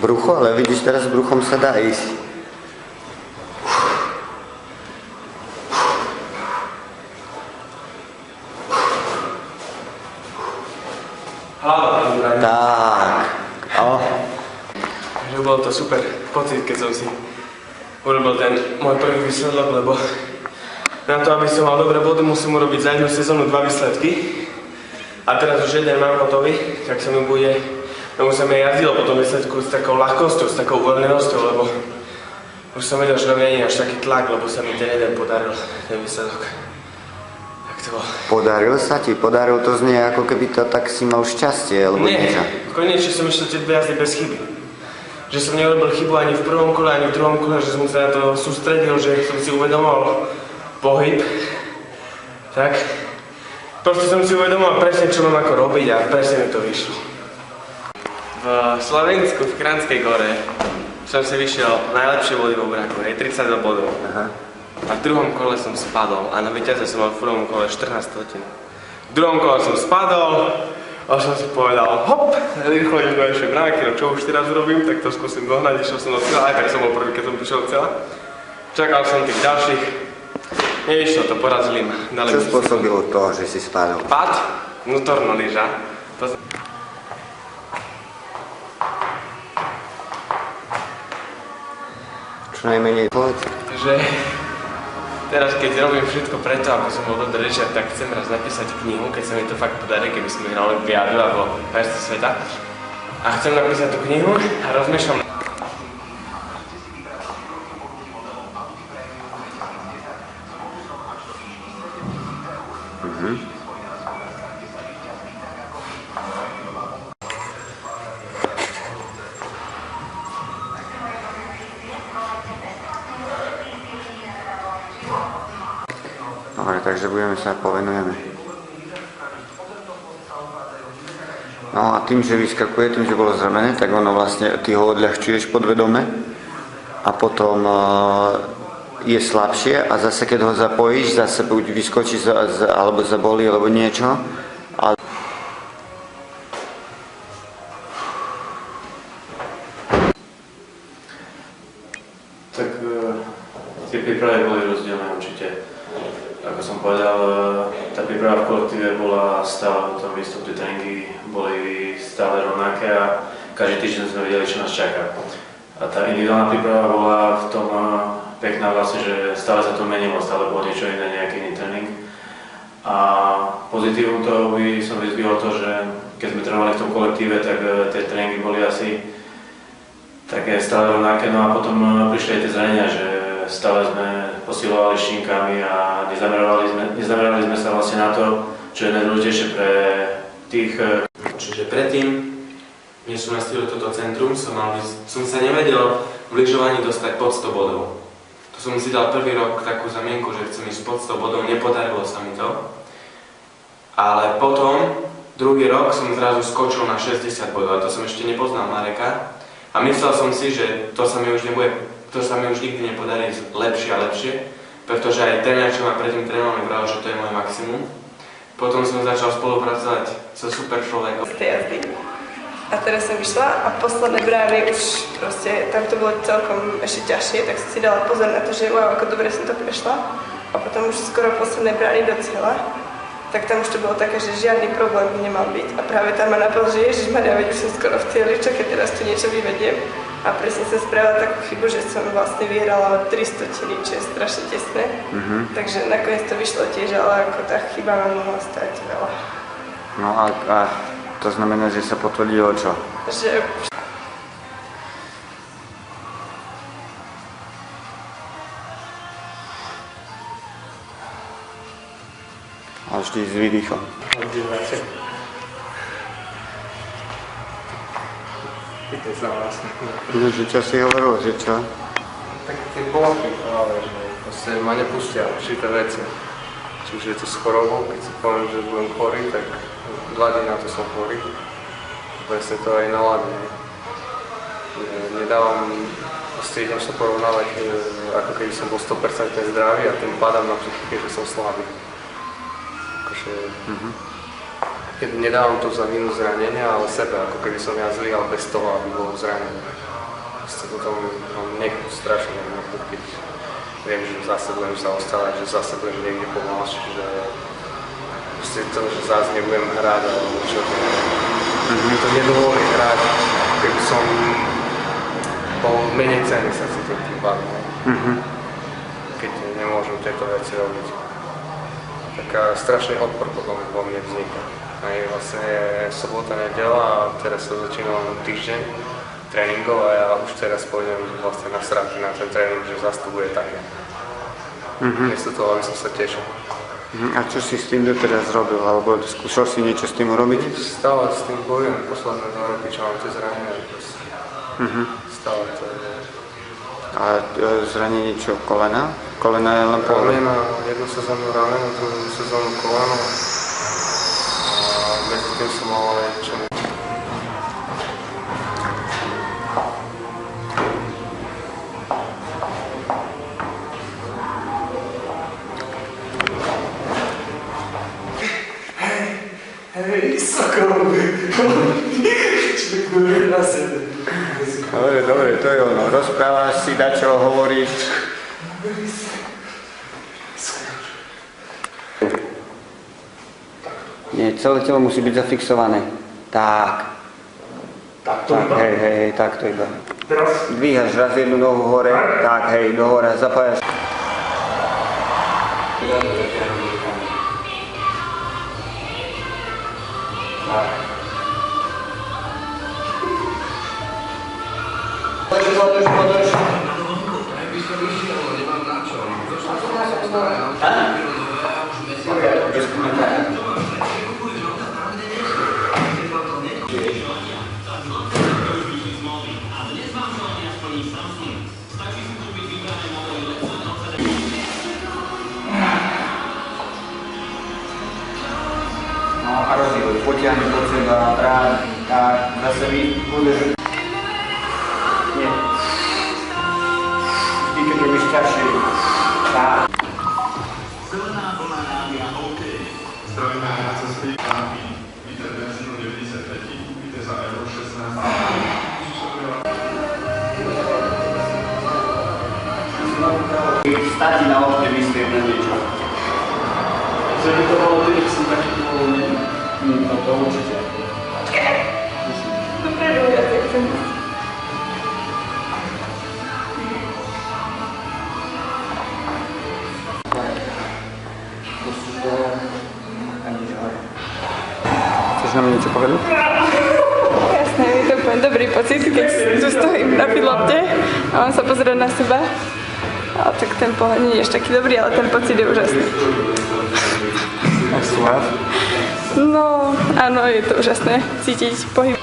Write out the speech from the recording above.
Brucho, ale vidíš, teraz s bruchom sa dá ísť. Hlava. Tak. Že bol to super pocit, keď som si urobil ten môj prvý výsledok, lebo na to, aby som mal dobré body, musím urobiť za jednu sezónu 2 výsledky. A teraz už jeden mám hotový, tak sa mi bude, už sa mi jazdilo po tom výsledku s takou ľahkosťou, s takou uvoľnenosťou, lebo už som vedel, že nie je až taký tlak, lebo sa mi ten jeden podaril, ten výsledok. Tak to bol. Podaril sa ti? Podaril to znie, ako keby to tak si mal šťastie, alebo niečo. Nie, konečne som išiel tie 2 jazdy bez chyby. Že som neurobil chybu ani v prvom kole, ani v druhom kole, že som sa na to sústredil, že som si uvedomoval pohyb. Tak. Proste som si uvedomoval presne, čo mám ako robiť a presne mi to vyšlo. V Slovensku, v Kranskej Gore, som si vyšiel najlepšie body v obraku, 32 bodov. Aha. A v druhom kole som spadol a na víťaze som mal v prvom kole 14 stotín. V druhom kole som spadol a som si povedal, hop, rýchlo idem do ešte bránky, no čo už teraz urobím, tak to skúsim dohnať, išiel som do cieľa, aj tak som bol prvý, keď som prišiel do cieľa. Čakal som tých ďalších, nevyšlo to, porazili ma. Čo spôsobilo to, že si spadol? Pad, vnútorná lyža. Čo najmenej povedz? Že teraz, keď robím všetko preto, aby som bol dobrý lyžiar, tak chcem raz napísať knihu, keď sa mi to fakt podarí, keby som vyhral olympiádu alebo majstrovstvá sveta. A chcem napísať tú knihu a rozmýšľam. Dobre, takže sa povenujeme. No a tým, že vyskakuje, tým, že bolo zranené, tak ono vlastne, ty ho odľahčuješ podvedome a potom je slabšie a zase keď ho zapojíš, zase buď vyskočí alebo zabolí, alebo niečo. Tak tie prípravy boli rozdielne určite. Ako som povedal, tá príprava v kolektíve bola stále, potom výstup, tie tréningy boli stále rovnaké a každý týždeň sme vedeli, čo nás čaká. A tá individuálna príprava bola v tom pekná vlastne, že stále sa to menilo, stále bolo niečo iné, nejaký iný tréning. A pozitívum toho by som vyzvihol to, že keď sme trénovali v tom kolektíve, tak tie tréningy boli asi také stále rovnaké, no a potom prišli aj tie zranenia, že stále sme posilovali štinkami a nezamerali sme sa vlastne na to, čo je najdôležitejšie pre tých. Čiže predtým, než som nastavil toto centrum, som sa nevedel v lyžovaní dostať pod 100 bodov. To som si dal prvý rok takú zamienku, že chcem ísť pod 100 bodov, nepodarilo sa mi to. Ale potom, druhý rok som zrazu skočil na 60 bodov a to som ešte nepoznal Mareka. A myslel som si, že to sa mi už nikdy nepodarí lepšie a lepšie, pretože aj tréner, čo ma predtým trénoval, mi vravel, že to je môj maximum. Potom som začal spolupracovať so super človekom. Z tej jazdy. A teraz som išla a posledné brány už proste, tam to bolo celkom ešte ťažšie, tak som si dala pozor na to, že wow, ako dobre som to prešla. A potom už skoro posledné brány do cieľa, tak tam už to bolo také, že žiadny problém by nemal byť. A práve tam ma napadlo, že Ježišmaria, veď už som skoro v cieli, čo keď teraz tu niečo vyvediem. A presne som spravila takú chybu, že som vlastne vyhrala 300, čo je strašne tesné. Takže nakoniec to vyšlo tiež, ale ako tá chyba ma mohla stať veľa. No a to znamená, že sa potvrdilo čo? Že A vždy s výdychom. Pýtaj sa vlastne. No, že čo si hovoril, že čo? Tak tie bolky práve, že proste ma nepustia určité veci. Či už je to s chorobou, keď si poviem, že budem chorý, tak 2 dní na to som chorý. Presne to aj naladne. Nedávam, proste idem sa porovnávať, ako keby som bol 100% zdravý a tým padám na psychike, že som slabý. Akože... nedávam to za vinu zranenia, ale sebe, ako keby som ja zlyhal bez toho, aby bol zranený. Proste potom mám nechuť strašne nechuť. Viem, že zase budem sa ostávať, že zase budem niekde pomalšie, že proste to, že zase nebudem hrať, alebo čo to mi to nedovolí hrať, keby som bol menej cenný sa cítim tým pádom. Keď nemôžem tieto veci robiť. Taká strašný odpor potom vo mne vzniká. Aj vlastne je sobota, nedeľa a teraz sa začínam týždeň tréningov a ja už teraz pôjdem vlastne na sranky na ten tréning, že zase to bude také. Miesto toho, aby som sa tešil. A čo si s tým doteraz robil? Alebo skúšal si niečo s tým urobiť? Stále s tým bojujem posledné 2 roky, čo mám tie zranenia. Stále to je. A zranenie čo? Kolena? Kolena je len pohľad? Kolena, jednu sezónu rameno, druhú sezónu koleno. A medzi tým som mal aj čo. Hej, sokol! Človek na sebe. Dobre, to je ono. Rozprávaš si, dačo, hovoríš. Nie, celé telo musí byť zafixované. Tak. Takto Tak, iba? hej, takto iba. Teraz? Dvíhaš raz jednu nohu hore, tak, hej, dohora, zapájaš. No a rozdiel, potiahni pod seba, rád, tak, zase budeš. Nie. Vždy, keď robíš ťažšie, tak. Silná vlna rádia OK. Zdravíme hráče z Pejkáky. Víte benzínu 95, víte za Euro 16. Stati na okne myslieť na niečo. Že by to bolo ty, keď som taký povolený. No to určite. Dopredu, ja tak chcem. Chceš nám niečo povedať? Jasné, je to úplne dobrý pocit, keď tu stojím na pilote a on sa pozrie na seba. A tak ten pohľad nie je až taký dobrý, ale ten pocit je úžasný. A slav? No, áno, je to úžasné cítiť pohyb.